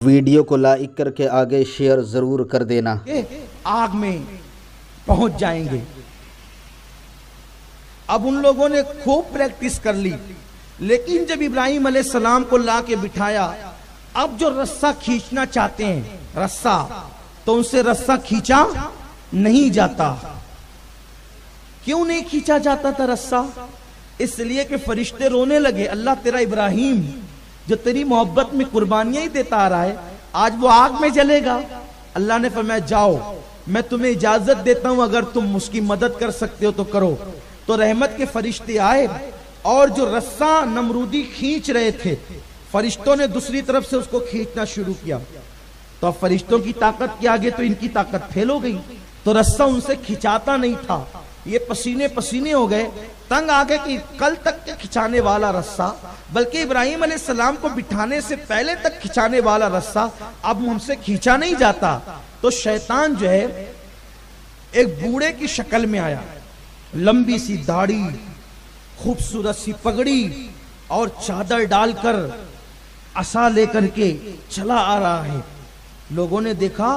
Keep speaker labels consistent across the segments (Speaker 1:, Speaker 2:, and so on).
Speaker 1: Video کو like کر کے آگے شیئر ضرور کر دینا،
Speaker 2: آگ میں پہنچ جائیں گے۔ اب ان لوگوں نے خوب پریکٹس کر لی، لیکن جب ابراہیم علیہ السلام کو لا کے بٹھایا، اب جو رسہ کھینچنا چاہتے ہیں رسہ، تو ان سے رسہ کھینچا نہیں جاتا۔ کیوں نہیں کھینچا جاتا تھا رسہ؟ اس لیے کہ فرشتے رونے لگے، اللہ تیرا ابراہیم جو تیری محبت میں قربانیاں ہی دیتا آ رہا ہے، آج وہ آگ میں جلے گا۔ اللہ نے فرمایا جاؤ، میں تمہیں اجازت دیتا ہوں، اگر تم اس کی مدد کر سکتے ہو تو کرو۔ تو رحمت کے فرشتے آئے اور جو رسہ نمرودی کھینچ رہے تھے، فرشتوں نے دوسری طرف سے اس کو کھینچنا شروع کیا۔ تو اب فرشتوں کی طاقت کے آگے تو ان کی طاقت پھیل ہو گئی، تو رسہ ان سے کھینچاتا نہیں تھا۔ یہ پسینے پسینے ہو گئے، تنگ آگے کہ کل تک کھینچانے والا رسہ، بلکہ ابراہیم علیہ السلام کو بٹھانے سے پہلے تک کھینچانے والا رسہ اب ہم سے کھینچا نہیں جاتا۔ تو شیطان جو ہے ایک بوڑھے کی شکل میں آیا، لمبی سی داڑھی، خوبصورت سی پگڑی اور چادر ڈال کر عصا لے کر کے چلا آ رہا ہے۔ لوگوں نے دیکھا،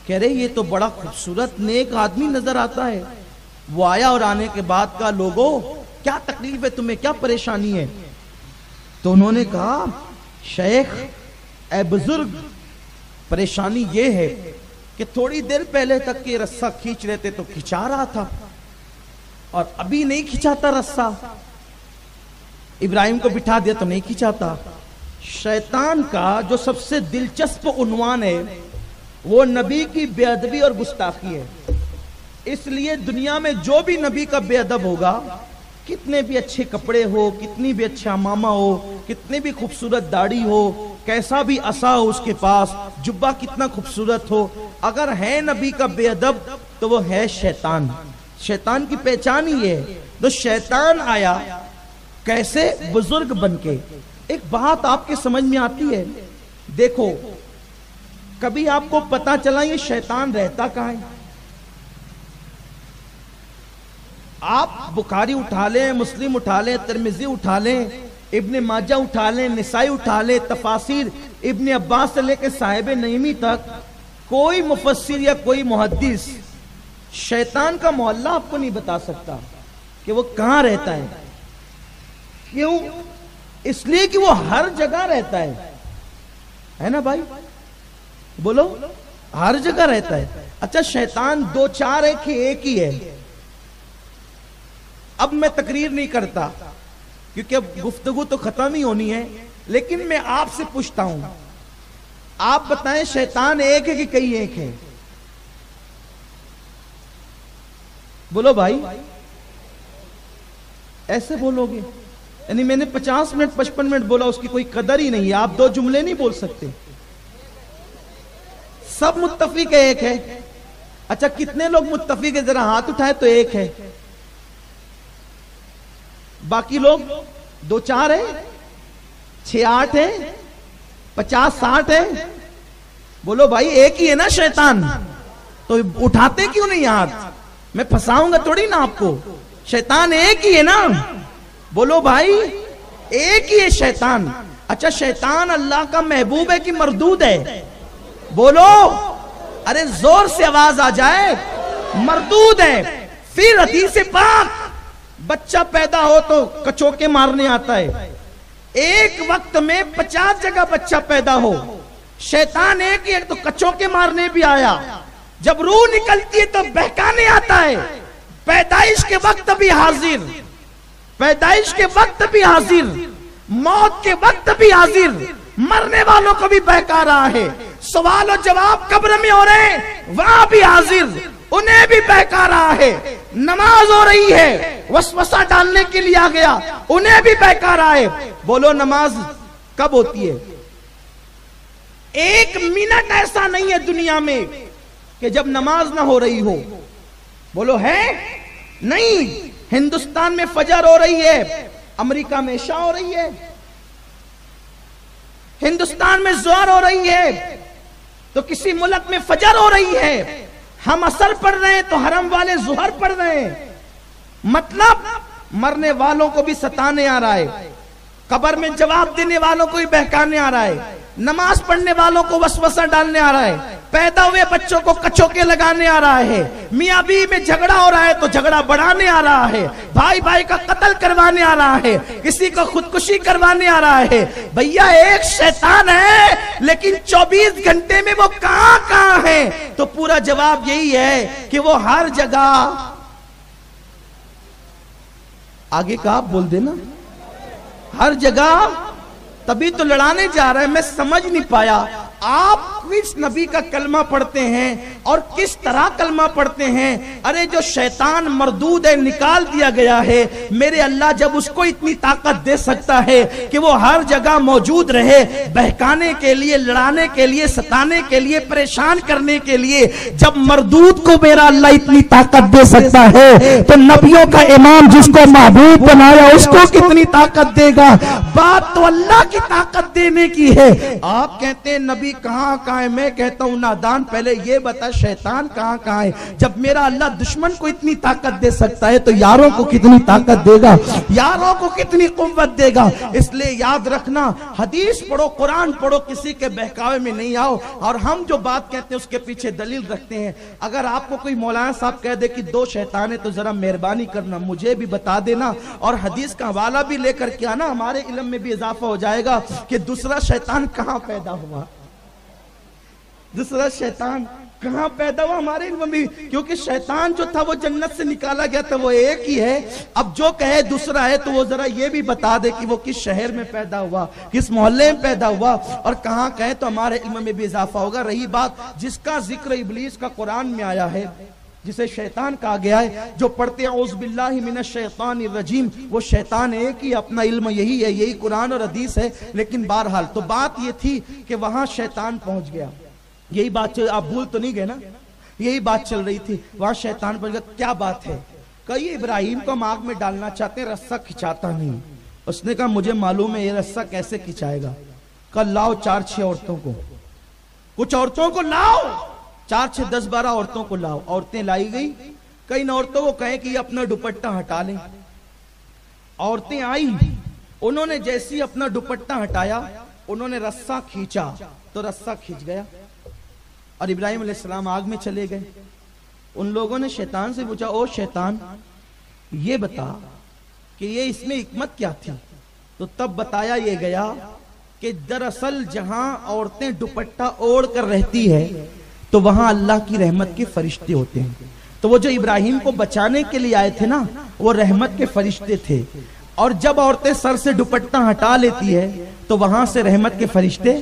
Speaker 2: کہہ رہے یہ تو بڑا خوبصورت نیک آدمی نظر آتا ہے۔ وہ آیا اور آنے کے بعد کہا، لوگوں کیا تکلیف ہے تمہیں، کیا پریشانی ہے؟ تو انہوں نے کہا، شیخ اے بزرگ، پریشانی یہ ہے کہ تھوڑی دیر پہلے تک یہ رسہ کھینچ رہے تھے تو کھینچا رہا تھا، اور ابھی نہیں کھینچاتا رسہ۔ ابراہیم کو بٹھا دیا تو نہیں کھینچاتا۔ شیطان کا جو سب سے دلچسپ عنوان ہے وہ نبی کی بے ادبی اور گستاخی ہے۔ اس لیے دنیا میں جو بھی نبی کا بے ادب ہوگا، کتنے بھی اچھے کپڑے ہو، کتنی بھی اچھا امامہ ہو، کتنی بھی خوبصورت داڑھی ہو، کیسا بھی عصا ہو اس کے پاس، جبہ کتنا خوبصورت ہو، اگر ہے نبی کا بے ادب تو وہ ہے شیطان۔ شیطان کی پہچان ہی ہے۔ تو شیطان آیا کیسے؟ بزرگ بن کے۔ ایک بات آپ کے سمجھ میں آتی ہے، دیکھو کبھی آپ کو پتا چلا یہ شیطان رہتا کہاں ہے؟ آپ بخاری اٹھا لیں، مسلم اٹھا لیں، ترمذی اٹھا لیں، ابن ماجہ اٹھا لیں، نسائی اٹھا لیں، تفاسیر ابن عباس سے لے کے صاحب نعیمی تک، کوئی مفسر یا کوئی محدث شیطان کا محلہ آپ کو نہیں بتا سکتا کہ وہ کہاں رہتا ہے۔ کیوں؟ اس لیے کہ وہ ہر جگہ رہتا ہے نا بھائی؟ بولو، ہر جگہ رہتا ہے۔ اچھا شیطان دو چار ہے کہ ایک ہی ہے؟ اب میں تقریر نہیں کرتا کیونکہ اب گفتگو تو ختم ہی ہونی ہے، لیکن میں آپ سے پوچھتا ہوں، آپ بتائیں شیطان ایک ہے کہ کئی ایک ہے؟ بولو بھائی، ایسے بولو گے؟ یعنی میں نے 50 منٹ 55 منٹ بولا، اس کی کوئی قدر ہی نہیں ہے، آپ دو جملے نہیں بول سکتے؟ سب متفق ہے ایک ہے؟ اچھا کتنے لوگ متفق ہے؟ ذرا ہاتھ اٹھائے تو ایک ہے، باقی لوگ 2 4 ہے، 6 8 ہے، 50 60 ہے؟ بولو بھائی ایک ہی ہے نا شیطان؟ تو اٹھاتے کیوں نہیں ہاتھ؟ میں پھنساؤں گا تھوڑی نا آپ کو، شیطان ایک ہی ہے نا؟ بولو بھائی ایک ہی ہے شیطان۔ اچھا شیطان اللہ کا محبوب ہے کہ مردود ہے؟ بولو، ارے زور سے آواز آ جائے، مردود ہے۔ پھر حدیث پاک، بچہ پیدا ہو تو کچوکے مارنے آتا ہے، ایک وقت میں 50 جگہ بچہ پیدا ہو، شیطان ایک ہی ہے تو کچوکے مارنے بھی آیا، جب روح نکلتی ہے تو بہکانے آتا ہے، پیدائش کے وقت بھی حاضر، پیدائش کے وقت بھی حاضر، موت کے وقت بھی حاضر، مرنے والوں کو بھی بہکا رہا ہے، سوال و جواب قبر میں ہو رہے ہیں وہاں بھی حاضر، انہیں بھی بہکا رہا ہے، نماز ہو رہی ہے وسوسہ ڈالنے کے لیے آ گیا، انہیں بھی بہکا رہا ہے۔ بولو نماز کب ہوتی ہے؟ ایک منٹ ایسا نہیں ہے دنیا میں کہ جب نماز نہ ہو رہی ہو۔ بولو ہے؟ نہیں۔ ہندوستان میں فجر ہو رہی ہے، امریکہ میں عشاء ہو رہی ہے، ہندوستان میں ظہر ہو رہی ہے تو کسی ملک میں فجر ہو رہی ہے، ہم عصر پڑھ رہے ہیں تو حرم والے ظہر پڑھ رہے ہیں۔ مطلب مرنے والوں کو بھی ستانے آ رہا ہے، قبر میں جواب دینے والوں کو بھی بہکانے آ رہا ہے، नमाज पढ़ने वालों को वसवसा डालने आ रहा है, पैदा हुए बच्चों को कचोके लगाने आ रहा है, मियां बीवी में झगड़ा हो रहा है तो झगड़ा बढ़ाने आ रहा है, भाई भाई का कत्ल करवाने आ रहा है, किसी को खुदकुशी करवाने आ रहा है। भैया एक शैतान है, लेकिन 24 घंटे में वो कहां है? तो पूरा जवाब यही है कि वो हर जगह। आगे का आप बोल देना, हर जगह। तभी तो लड़ाने जा रहा है। मैं समझ नहीं पाया आप किस नबी का कलमा पढ़ते हैं और किस तरह कलमा पढ़ते हैं। अरे जो शैतान मरदूद है, निकाल दिया गया है, मेरे अल्लाह जब उसको इतनी ताकत दे सकता है कि वो हर जगह मौजूद रहे, बहकाने के लिए, लड़ाने के लिए, सताने के लिए, परेशान करने के लिए, जब मरदूद को मेरा अल्लाह इतनी ताकत दे सकता है तो नबियों का इमाम जिसको महबूब बनाया उसको कितनी ताकत देगा। बात तो अल्लाह की ताकत देने की है। आप कहते हैं नबी कहां है, मैं कहता हूं नादान, पहले ये बता शैतान कहां है। जब मेरा अल्लाह दुश्मन को इतनी ताकत दे सकता है तो यारों को कितनी ताकत देगा, यारों को कितनी कुव्वत देगा। इसलिए याद रखना, हदीस पढ़ो, कुरान पढ़ो, किसी के बहकावे में नहीं आओ। और हम जो बात कहते हैं उसके पीछे दलील रखते हैं। अगर आपको कोई मौलाना साहब कह दे कि 2 शैतान है तो जरा मेहरबानी करना, मुझे भी बता देना और हदीस का हवाला भी लेकर के आना, हमारे इल्म में भी इजाफा हो जाएगा कि दूसरा शैतान कहां पैदा हुआ, दूसरा शैतान कहां पैदा हुआ हमारे इल्म में। क्योंकि शैतान जो था वो जन्नत से निकाला गया था, वो एक ही है। अब जो कहे दूसरा है तो वो जरा ये भी बता दे कि वो किस शहर में पैदा हुआ, किस मोहल्ले में पैदा हुआ और कहां कहे, तो हमारे इल्म में भी इजाफा होगा। रही बात जिसका जिक्र इब्लीस का कुरान में आया है, जिसे शैतान कहा गया है, जो पढ़ते हैं औज़ु बिल्लाहि मिनश शैतानिर रजीम, वो शैतान एक ही, अपना इल्म यही है, यही कुरान और हदीस है। लेकिन बहरहाल तो बात ये थी कि वहां शैतान पहुंच गया। यही बात आप भूल तो नहीं गए ना, यही बात चल रही थी। वहां शैतान पहुंच गया। क्या बात है? कई इब्राहिम को आग में डालना चाहते हैं, रस्सा खिंचाता नहीं। उसने कहा मुझे मालूम है ये रस्सा कैसे खिंचाएगा। कल लाओ 4-6 औरतों को, कुछ औरतों को लाओ, 4-6 10-12 औरतों को लाओ। औरतें लाई गई। कई औरतों को कहे कि अपना दुपट्टा हटा लें। औरतें आई, उन्होंने जैसे ही अपना दुपट्टा हटाया, उन्होंने रस्सा खींचा तो रस्सा खींच गया और इब्राहिम अलैहिस्सलाम आग में चले गए। उन लोगों ने शैतान से पूछा, ओ शैतान ये बता कि ये इसमें हिकमत क्या थी? तो तब बताया ये गया कि दरअसल जहां औरतें दुपट्टा ओढ़ कर रहती है तो वहां अल्लाह की रहमत के फरिश्ते होते हैं। तो वो जो इब्राहिम को बचाने के लिए आए थे ना, वो रहमत के फरिश्ते थे। और जब औरतें सर से दुपट्टा हटा लेती है तो वहां से रहमत के फरिश्ते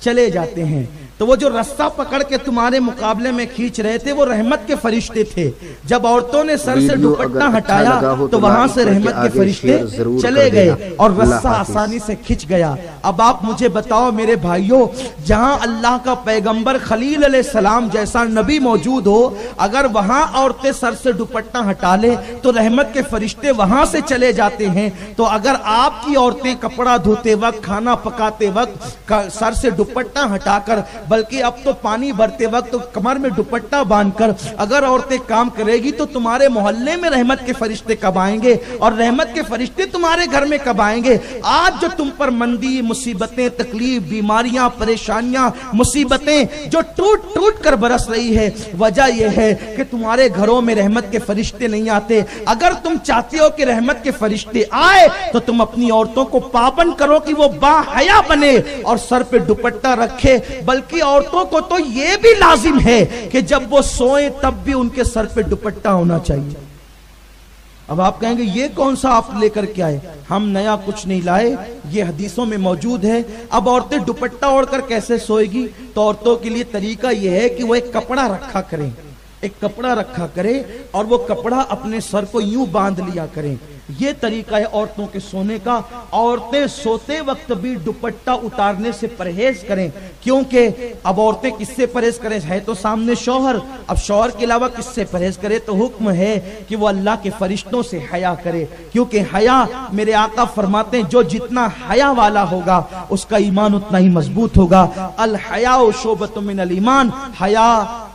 Speaker 2: चले जाते हैं। तो वो जो रस्सा पकड़ के तुम्हारे मुकाबले में खींच रहे थे वो रहमत के फरिश्ते थे। जब औरतों ने सर से दुपट्टा हटाया तो वहां से रहमत के फरिश्ते चले गए और रस्सा आसानी से खिंच गया। अब आप मुझे बताओ मेरे भाइयों, जहां अल्लाह का पैगंबर खलील अलैहिस्सलाम जैसा नबी मौजूद हो, अगर वहां औरतें सर से दुपट्टा हटा ले तो रहमत के फरिश्ते वहां से चले जाते हैं। तो अगर आपकी औरतें कपड़ा धोते वक्त, खाना पकाते वक्त सर से दुपट्टा हटाकर, बल्कि अब तो पानी भरते वक्त तो कमर में दुपट्टा बांधकर अगर औरतें काम करेगी तो तुम्हारे मोहल्ले में रहमत के फरिश्ते कब आएंगे और रहमत के फरिश्ते तुम्हारे घर में कब आएंगे? आज जो तुम पर मंदी, मुसीबतें, तकलीफ, बीमारियां, परेशानियां, मुसीबतें जो टूट टूट कर बरस रही है, वजह यह है कि तुम्हारे घरों में रहमत के फरिश्ते नहीं आते। अगर तुम चाहते हो कि रहमत के फरिश्ते आए तो तुम अपनी औरतों को पाबंद करो कि वो बाहया बने और सर पे दुपट्टा रखे। बल्कि औरतों को तो ये भी लाजिम है कि जब वो सोए तब भी उनके सर पे दुपट्टा होना चाहिए। अब आप कहेंगे ये कौन सा आप लेकर के आए? हम नया कुछ नहीं लाए, ये हदीसों में मौजूद है। अब औरतें दुपट्टा ओढ़कर कैसे सोएगी? तो औरतों के लिए तरीका यह है कि वो एक कपड़ा रखा करें, एक कपड़ा रखा करें और वो कपड़ा अपने सर को यूं बांध लिया करें। ये तरीका है औरतों के सोने का। औरतें सोते वक्त भी दुपट्टा उतारने से परहेज करें, क्योंकि अब औरतें किससे परहेज करें? है तो सामने शौहर, अब शौहर के अलावा किससे परहेज करे? तो हुक्म है कि वो अल्लाह के फरिश्तों से हया करे, क्योंकि हया, मेरे आका फरमाते हैं, जो जितना हया वाला होगा उसका ईमान उतना ही मजबूत होगा। अल हया शोबतुम मिनल ईमान, हया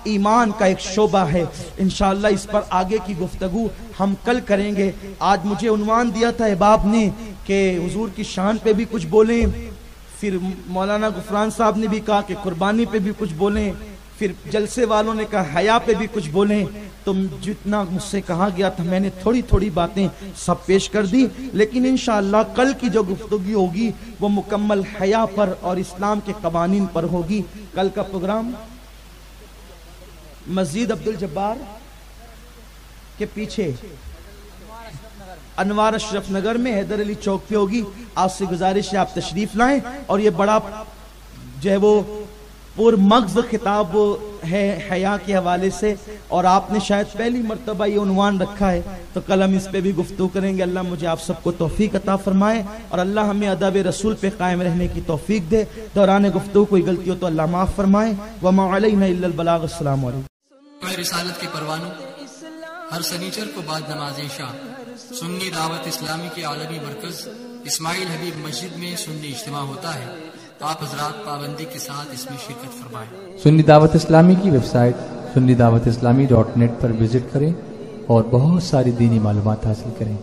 Speaker 2: ईमान का एक शोबा है। इंशाअल्लाह इस पर आगे की गुफ्तगू हम कल करेंगे। आज मुझे उन्वान दिया था अहबाब ने कि हुजूर की शान पे भी कुछ बोलें, پھر مولانا غفران صاحب نے بھی کہا کہ قربانی پہ بھی کچھ بولیں، پھر جلسے والوں نے کہا حیا پہ بھی کچھ بولیں. تو جتنا مجھ سے کہا گیا تھا میں نے تھوڑی تھوڑی باتیں سب پیش کر دی، لیکن انشاءاللہ کل کی جو گفتگو ہوگی وہ مکمل حیا پر اور اسلام کے قوانین پر ہوگی. کل کا پروگرام مسجد عبدالجبار کے پیچھے انوار اشرف نگر میں حیدر علی چوک پہ ہوگی. آپ سے گزارش ہے آپ تشریف لائیں. اور یہ بڑا جو ہے وہ پور مغز خطاب ہے حیا کے حوالے سے، اور آپ نے شاید پہلی مرتبہ یہ عنوان رکھا ہے، تو کل ہم اس پہ بھی گفتگو کریں گے. اللہ مجھے آپ سب کو توفیق عطا فرمائے اور اللہ ہمیں ادب رسول پہ قائم رہنے کی توفیق دے. دوران گفتگو کوئی غلطی ہو تو اللہ معاف فرمائے. وما علینا الا البلاغ. السلام علیکم.
Speaker 3: رسالت کے پروانوں ہر سنیچر کو بعد نماز عشاء سنی دعوت اسلامی کے عالمی مرکز اسماعیل حبیب مسجد میں سنی اجتماع ہوتا ہے. آپ حضرات پابندی کے ساتھ اس میں شرکت فرمائیں.
Speaker 4: سنی دعوت اسلامی کی ویب سائٹ sunnidawatisllami.net پر وزٹ کریں اور بہت ساری دینی معلومات حاصل کریں.